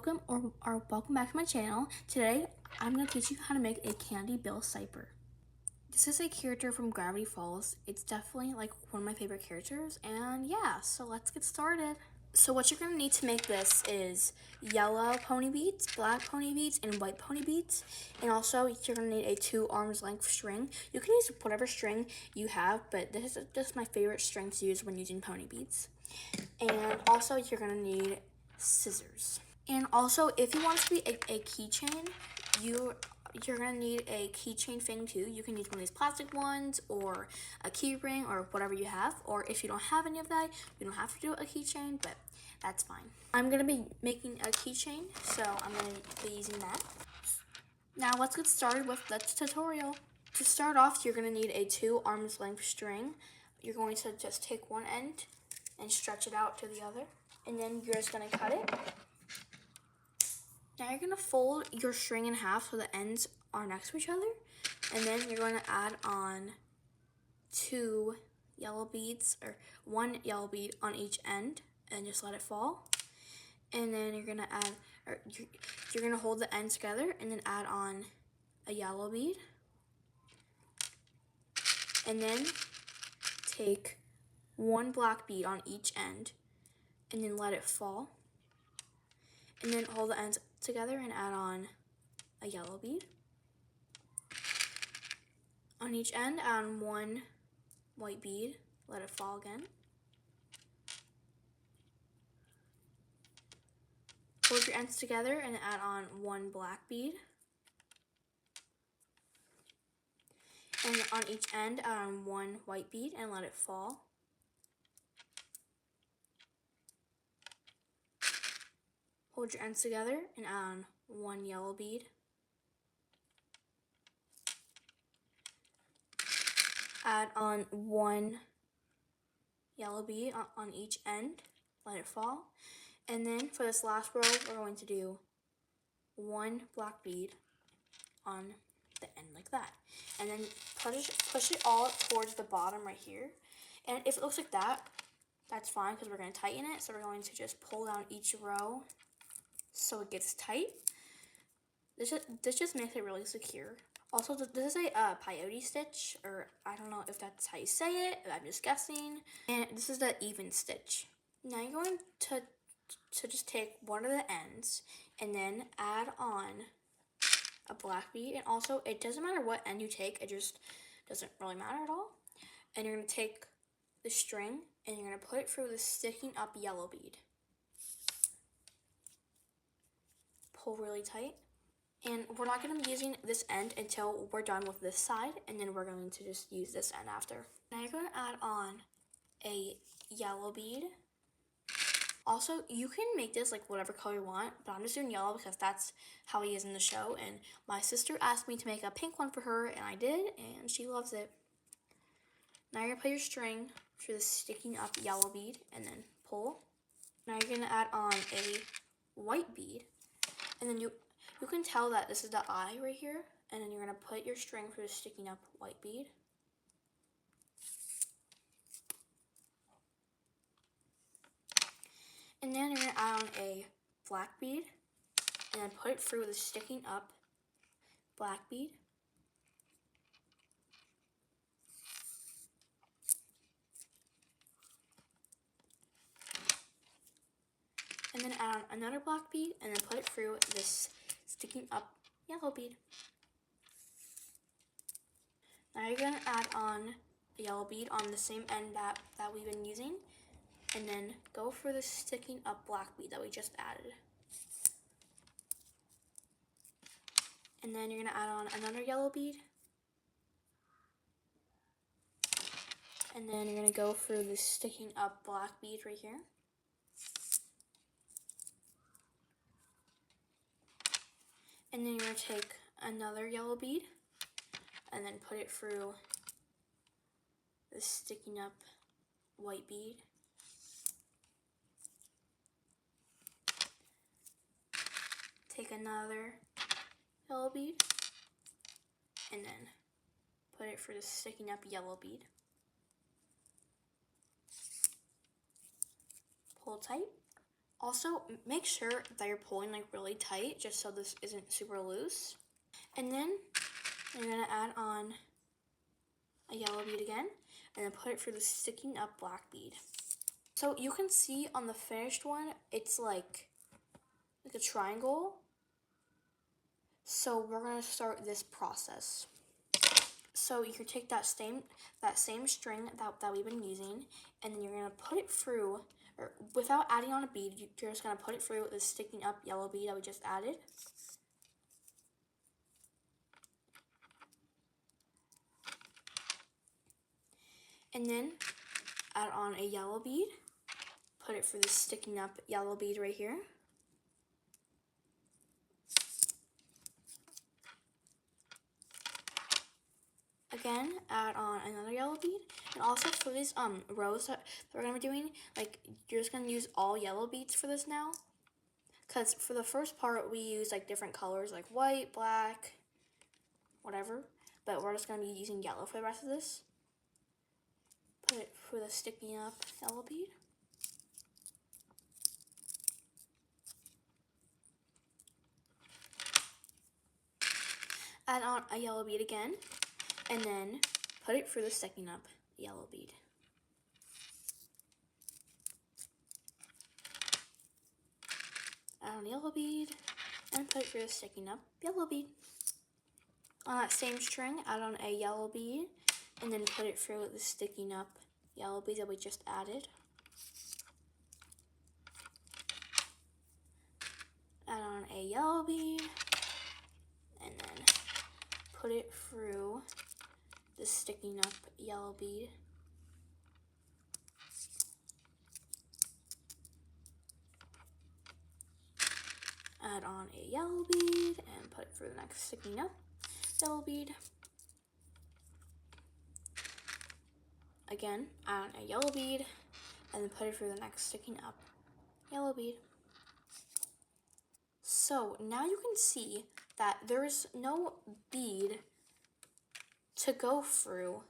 welcome back to my channel. Today I'm going to teach you how to make a Kandi Bill cipher. This is a character from Gravity Falls. It's definitely like one of my favorite characters, and yeah, so let's get started. So what you're going to need to make this is yellow pony beads, black pony beads, and white pony beads. And also you're going to need a 2 arms length string. You can use whatever string you have, but this is just my favorite string to use when using pony beads. And also you're going to need scissors. And also, if you want it to be a keychain, you're gonna need a keychain thing too. You can use one of these plastic ones or a key ring or whatever you have. Or if you don't have any of that, you don't have to do a keychain, but that's fine. I'm gonna be making a keychain, so I'm gonna be using that. Now let's get started with the tutorial. To start off, you're gonna need a 2 arms length string. You're going to just take one end and stretch it out to the other, and then you're just gonna cut it. Now you're going to fold your string in half so the ends are next to each other. And then you're going to add on 2 yellow beads, or 1 yellow bead on each end, and just let it fall. And then you're going to add, or you're going to hold the ends together and then add on a yellow bead. And then take 1 black bead on each end and then let it fall. And then hold the ends together and add on a yellow bead. On each end, add on 1 white bead, let it fall again. Hold your ends together and add on 1 black bead. And on each end, add on 1 white bead and let it fall. Hold your ends together and add on 1 yellow bead. Add on 1 yellow bead on each end, let it fall. And then for this last row, we're going to do 1 black bead on the end like that. And then push it all towards the bottom right here. And if it looks like that, that's fine because we're going to tighten it. So we're going to just pull down each row so it gets tight. This just makes it really secure. Also, this is a peyote stitch, or I don't know if that's how you say it, I'm just guessing. And this is the even stitch. Now you're going to just take one of the ends and then add on a black bead. And also, it doesn't matter what end you take, it just doesn't really matter at all. And you're going to take the string and you're going to put it through the sticking up yellow bead. Pull really tight. And we're not going to be using this end until we're done with this side, and then we're going to just use this end after. Now you're going to add on a yellow bead. Also, you can make this like whatever color you want, but I'm just doing yellow because that's how he is in the show, and my sister asked me to make a pink one for her, and I did, and she loves it. Now you're going to put your string through the sticking up yellow bead, and then pull. Now you're going to add on a white bead, and then you can tell that this is the eye right here, and then you're going to put your string through the sticking up white bead. And then you're going to add on a black bead, and then put it through the sticking up black bead. And then add on another black bead, and then put it through this sticking up yellow bead. Now you're going to add on a yellow bead on the same end that we've been using, and then go for the sticking up black bead that we just added. And then you're going to add on another yellow bead, and then you're going to go for the sticking up black bead right here. And then you're going to take another yellow bead and then put it through the sticking up white bead. Take another yellow bead and then put it through the sticking up yellow bead. Pull tight. Also, make sure that you're pulling like really tight just so this isn't super loose. And then you're gonna add on a yellow bead again and then put it through the sticking up black bead. So you can see on the finished one, it's like a triangle. So we're gonna start this process. So you can take that same string that we've been using, and then you're gonna put it through, or without adding on a bead, you're just gonna put it through the sticking up yellow bead that we just added. And then add on a yellow bead, put it through the sticking up yellow bead right here. Again, add on another yellow bead, and also for these rows that we're gonna be doing, like you're just gonna use all yellow beads for this now, because for the first part we use like different colors like white, black, whatever, but we're just gonna be using yellow for the rest of this. Put it through the sticking up yellow bead. Add on a yellow bead again, and then put it through the sticking up yellow bead. Add on a yellow bead, and put it through the sticking up yellow bead. On that same string, add on a yellow bead, and then put it through the sticking up yellow bead that we just added. Add on a yellow bead, and then put it through the sticking up yellow bead. Add on a yellow bead and put it through the next sticking up yellow bead. Again, add on a yellow bead and then put it through the next sticking up yellow bead. So now you can see that there is no bead to go through.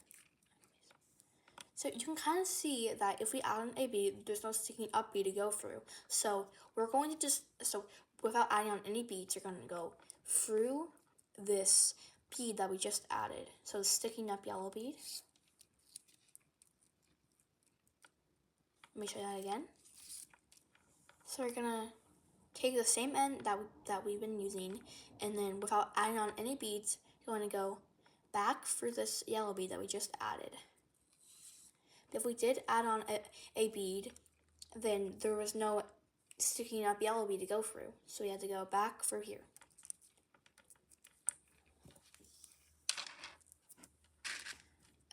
So you can kind of see that if we add on a bead, there's no sticking up bead to go through. So we're going to without adding on any beads, you're going to go through this bead that we just added. So the sticking up yellow bead. Let me show you that again. So we're gonna take the same end that we've been using, and then without adding on any beads, you're going to go back through this yellow bead that we just added. If we did add on a bead, then there was no sticking up yellow bead to go through, so we had to go back through here.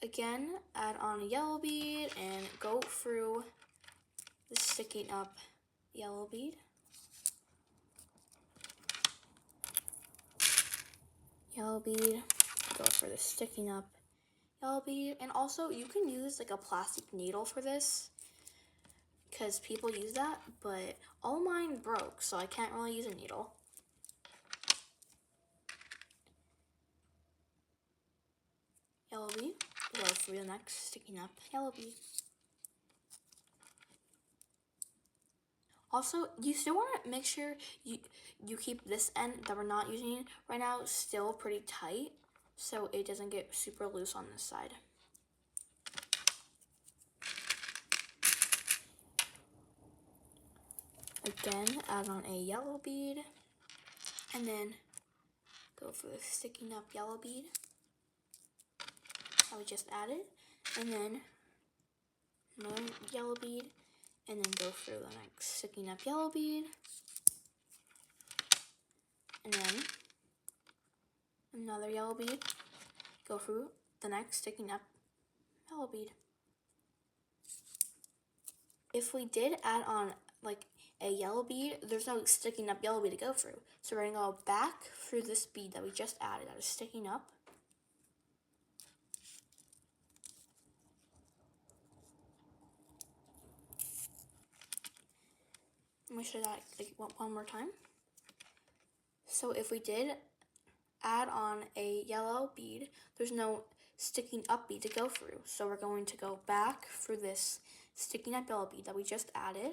Again, add on a yellow bead and go through the sticking up yellow bead. Yellow bead, go for the sticking up yellow bead. And also you can use like a plastic needle for this, because people use that, but all mine broke, so I can't really use a needle. Yellow bead, go through the next sticking up yellow bead. Also, you still want to make sure you keep this end that we're not using right now still pretty tight, so it doesn't get super loose on this side. Again, add on a yellow bead, and then go for the sticking up yellow bead that we just added, and then another yellow bead, and then go through the next sticking up yellow bead, and then another yellow bead, go through the next sticking up yellow bead. If we did add on like a yellow bead, there's no sticking up yellow bead to go through. So we're gonna go back through this bead that we just added that is sticking up. Let me show that like one more time. So if we did add on a yellow bead, there's no sticking up bead to go through. So we're going to go back through this sticking up yellow bead that we just added.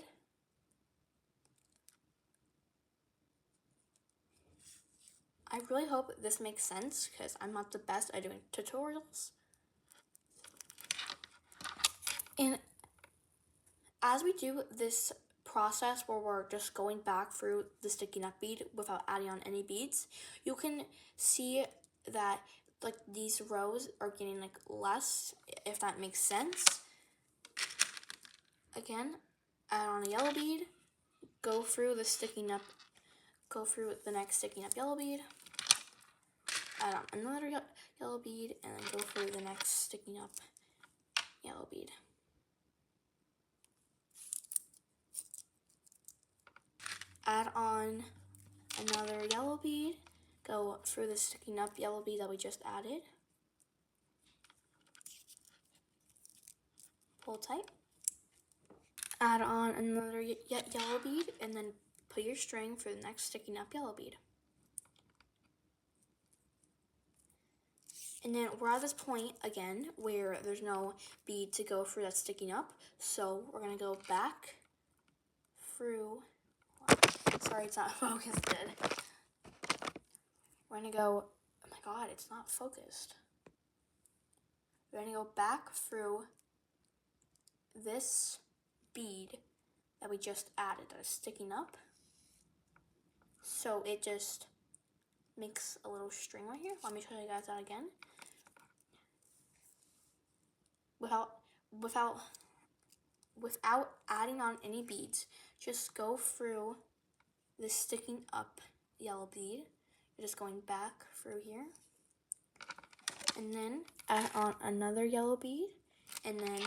I really hope this makes sense because I'm not the best at doing tutorials. And as we do this process where we're just going back through the sticky nut bead without adding on any beads, you can see that like these rows are getting like less, if that makes sense. Again, add on a yellow bead, go through the sticking up, go through the next sticking up yellow bead, add on another yellow bead, and then go through the next sticking up yellow bead. Add on another yellow bead, go through the sticking up yellow bead that we just added, pull tight, add on another yellow bead, and then put your string for the next sticking up yellow bead. And then we're at this point again where there's no bead to go through that's sticking up, so we're gonna go back through, sorry it's not focused good. We're gonna go, oh my god, it's not focused. We're gonna go back through this bead that we just added that is sticking up. So it just makes a little string right here. Let me show you guys that again. Without adding on any beads, just go through this sticking up yellow bead. You're just going back through here. And then add on another yellow bead, and then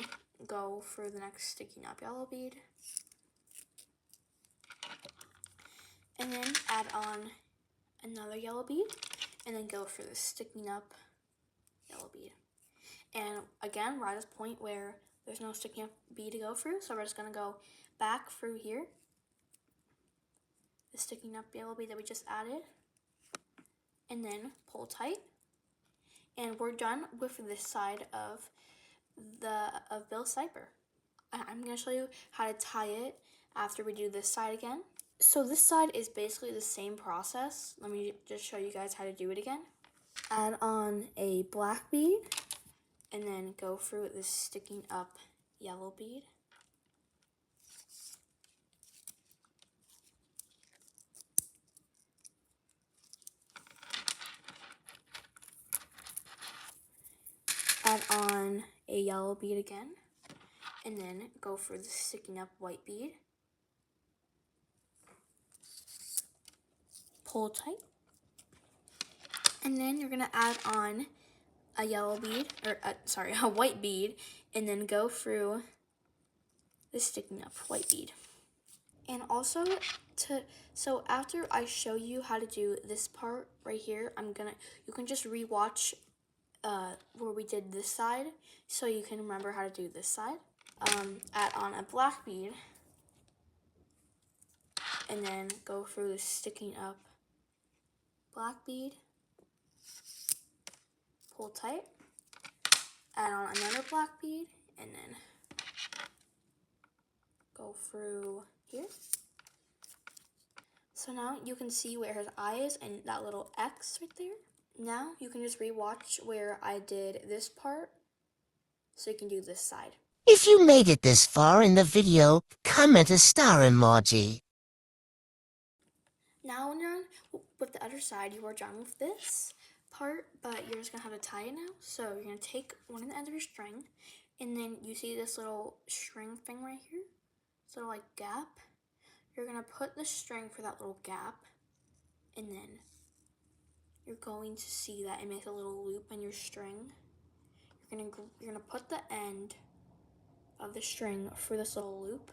go through the next sticking up yellow bead. And then add on another yellow bead, and then go through the sticking up yellow bead. And again, we're at this point where there's no sticking up bead to go through, so we're just gonna go back through here, the sticking up yellow bead that we just added, and then pull tight. And we're done with this side of Bill's cipher. I'm gonna show you how to tie it after we do this side again. So this side is basically the same process. Let me just show you guys how to do it again. Add on a black bead, and then go through this sticking up yellow bead. Add on a yellow bead again, and then go for the sticking up white bead. Pull tight. And then you're gonna add on a yellow bead, or a white bead, and then go through the sticking up white bead. And also, so after I show you how to do this part right here, you can just rewatch where we did this side, so you can remember how to do this side. Add on a black bead, and then go through the sticking up black bead, pull tight, add on another black bead, and then go through here. So now you can see where his eye is and that little X right there. Now you can just rewatch where I did this part, so you can do this side. If you made it this far in the video, comment a star emoji. Now when you're done with the other side, you are done with this part, but you're just gonna have to tie it now. So you're gonna take one of the ends of your string, and then you see this little string thing right here, this little like gap. You're gonna put the string for that little gap, and then you're going to see that it makes a little loop in your string. You're gonna put the end of the string for this little loop,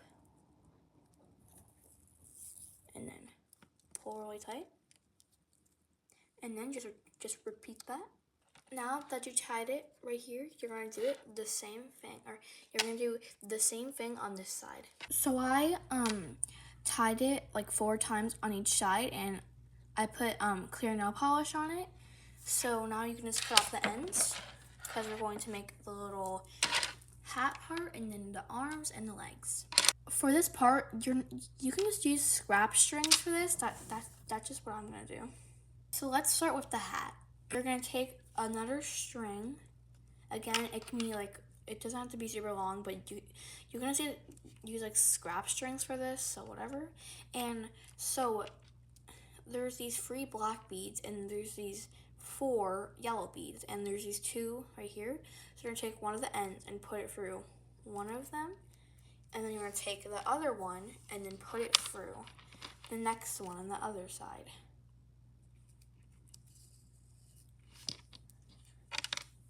and then pull really tight, and then just repeat that. Now that you tied it right here, you're gonna do it the same thing, or you're gonna do the same thing on this side. So I tied it like 4 times on each side, and I put clear nail polish on it. So now you can just cut off the ends, because we're going to make the little hat part, and then the arms and the legs. For this part, you can just use scrap strings for this. That's just what I'm gonna do. So let's start with the hat. You're gonna take another string. Again, it can be like, it doesn't have to be super long, but you're gonna use like scrap strings for this, so whatever. And so there's these 3 black beads, and there's these 4 yellow beads, and there's these 2 right here. So you're gonna take one of the ends and put it through one of them, and then you're gonna take the other one and then put it through the next one on the other side.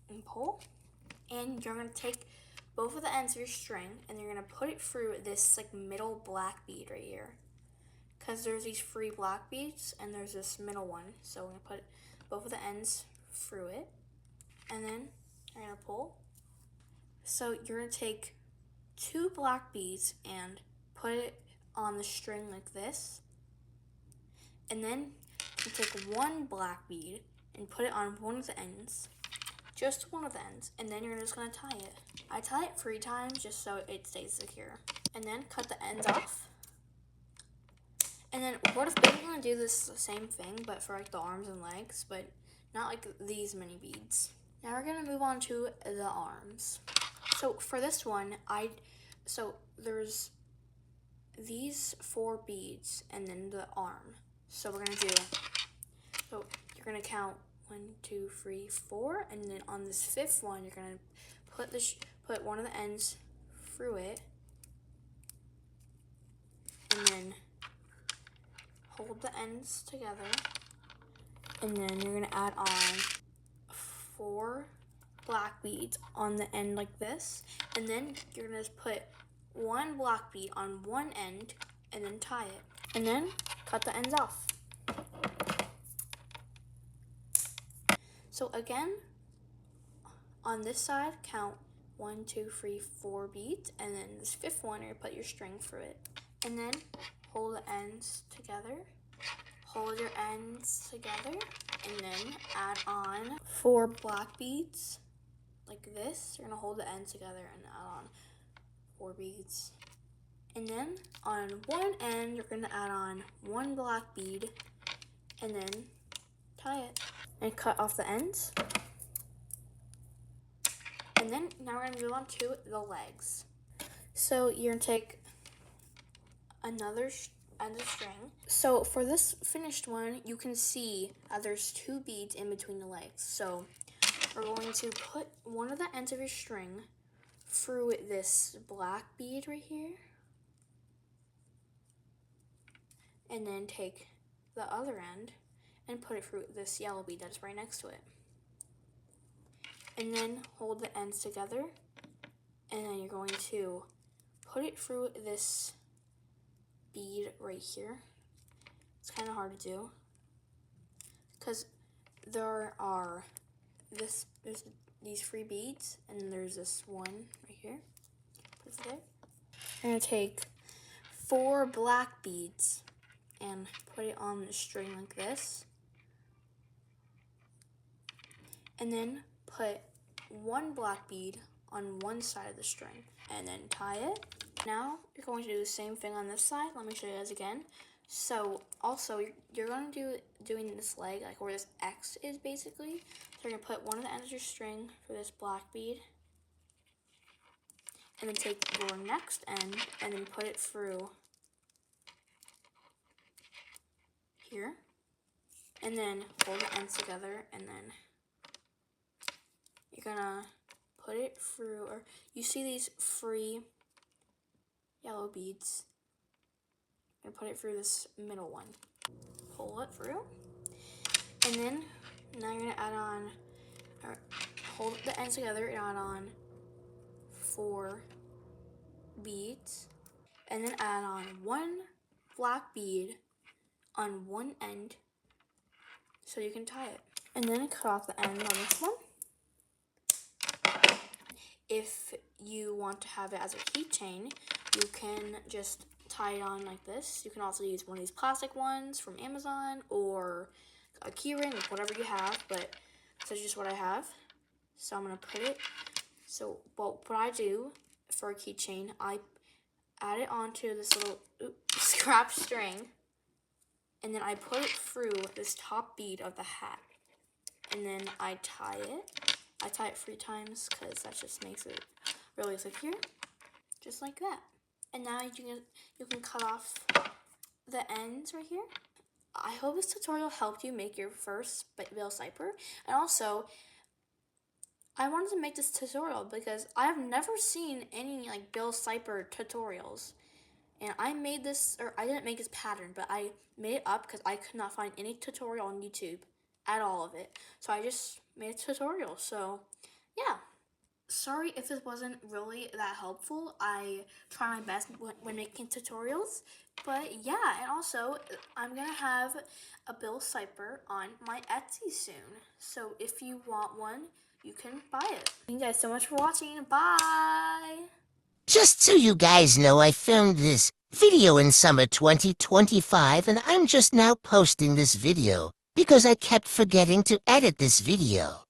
And pull. And you're gonna take both of the ends of your string and you're gonna put it through this like middle black bead right here. Because there's these 3 black beads and there's this middle one. So we're gonna put both of the ends through it. And then you're gonna pull. So you're gonna take 2 black beads and put it on the string like this. And then you take 1 black bead and put it on one of the ends. Just one of the ends, and then you're just gonna tie it. I tie it 3 times just so it stays secure. And then cut the ends off. And then we're basically gonna do this same thing, but for like the arms and legs, but not like these many beads. Now we're gonna move on to the arms. So for this one, so there's these 4 beads and then the arm. So we're gonna so you're gonna count 1, 2, 3, 4, and then on this 5th one, you're gonna put one of the ends through it, and then hold the ends together, and then you're gonna add on 4 black beads on the end like this, and then you're gonna just put 1 black bead on one end, and then tie it, and then cut the ends off. So again, on this side, count 1, 2, 3, 4 beads, and then this 5th one, you're gonna put your string through it. And then hold the ends together, hold your ends together, and then add on 4 black beads, like this. You're gonna hold the ends together and add on 4 beads. And then on one end, you're gonna add on 1 black bead, and then tie it. And cut off the ends. And then now we're gonna move on to the legs. So you're gonna take another end of string. So for this finished one, you can see there's 2 beads in between the legs. So we're going to put one of the ends of your string through this black bead right here. And then take the other end and put it through this yellow bead that's right next to it. And then hold the ends together, and then you're going to put it through this bead right here. It's kind of hard to do because there are there's these 3 beads, and then there's this one right here. Put it there. You're gonna take 4 black beads and put it on the string like this, and then put 1 black bead on one side of the string, and then tie it. Now you're going to do the same thing on this side. Let me show you guys again. So also you're going to doing this leg, like where this X is basically. So you're gonna put one of the ends of your string for this black bead, and then take your next end and then put it through here, and then hold the ends together, and then you're gonna put it through, or you see these 3 yellow beads. I'm gonna put it through this middle one. Pull it through, and then now you're gonna add on, or hold the ends together and add on 4 beads, and then add on 1 black bead on one end so you can tie it. And then cut off the end on this one. If you want to have it as a keychain, you can just tie it on like this. You can also use one of these plastic ones from Amazon or a key ring, whatever you have, but this is just what I have. So I'm gonna put it, so what I do for a keychain, I add it onto this little scrap string, and then I put it through this top bead of the hat, and then I tie it. I tie it 3 times because that just makes it really secure, just like that. And now you can cut off the ends right here. I hope this tutorial helped you make your first bill cipher, and also I wanted to make this tutorial because I have never seen any like bill cipher tutorials. And I made this, or I didn't make this pattern, but I made it up because I could not find any tutorial on YouTube at all of it. So I just made a tutorial. So yeah. Sorry if this wasn't really that helpful. I try my best when making tutorials. But yeah, and also I'm gonna have a bill cipher on my Etsy soon. So if you want one, you can buy it. Thank you guys so much for watching. Bye! Just so you guys know, I filmed this video in summer 2025, and I'm just now posting this video because I kept forgetting to edit this video.